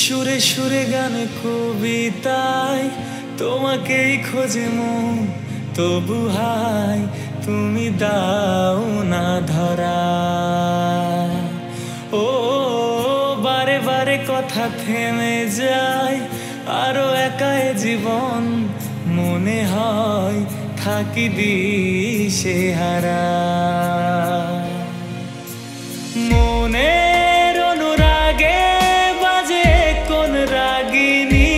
সুরে সুরে গানে কবিতায় তোমাকেই খোঁজে মন, তবু হায় তুমি দাও না ধরা। ও বারে বারে কথা থেমে যায়, আরো একাই জীবন মনে হয় থাকি দিশেহারা। মনের অনুরাগে বাজে কোন রাগিনী,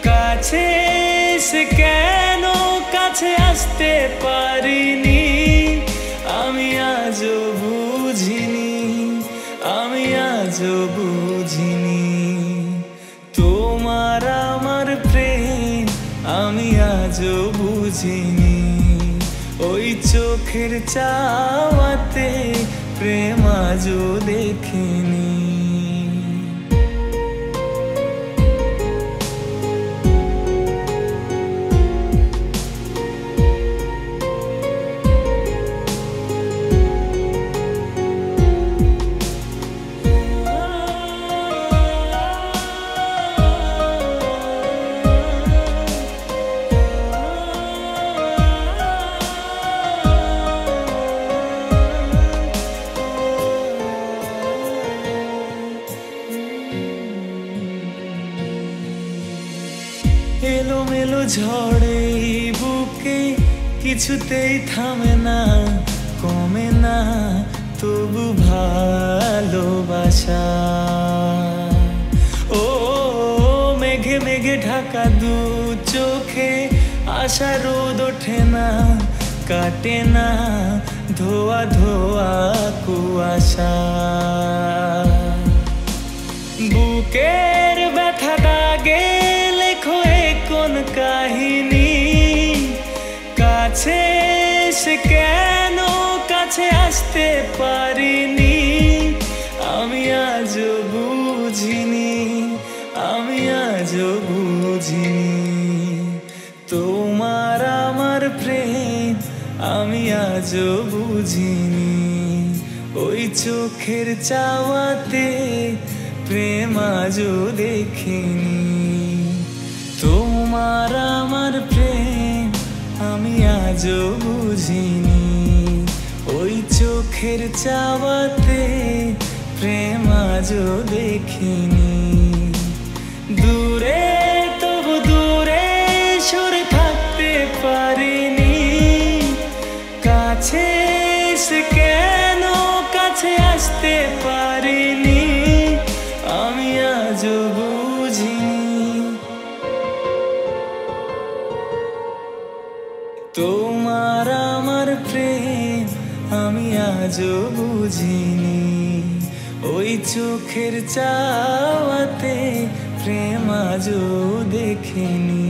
কাছে সে কেন কাছে আসতে পারিনি। আমি আজও বুঝিনি, আমি আজও বুঝিনি তোমার আমার প্রেম, আমি আজও বুঝিনি। ওই চোখের চাওয়াতে প্রেম আজও দেখিনি। এলোমেলো ঝড়ে বুকে কিছুতেই থামে না, কমে না তবু ভালোবাসা। ও মেঘে মেঘে ঢাকা দু চোখে আশা রোদ ওঠে না, কাটে না ধোয়া ধোয়া কুয়াশা। বুকের ব্যথা দাগে লেখো কোন কাহিনী, কাছে সে কেন কাছে আসতে পারিনি। আমি আজও বুঝিনি, আমি আজও বুঝিনি তোমার আমার প্রেম, আমি আজও বুঝিনি। ওই চোখের চাওয়াতে প্রেম আজও দেখিনি। তোমার আমার প্রেম আমি আজও বুঝিনি। ওই চোখের চাওয়াতে প্রেম আজও দেখিনি। দূরে তবু দূরে সরে থাকতে পারিনি, কাছে সে কেন কাছে আসতে পারিনি। আমি আজও বুঝিনি তোমার আমার প্রেম, আমি আজও বুঝিনি। ওই চোখের চাওয়াতে প্রেম আজও দেখিনি।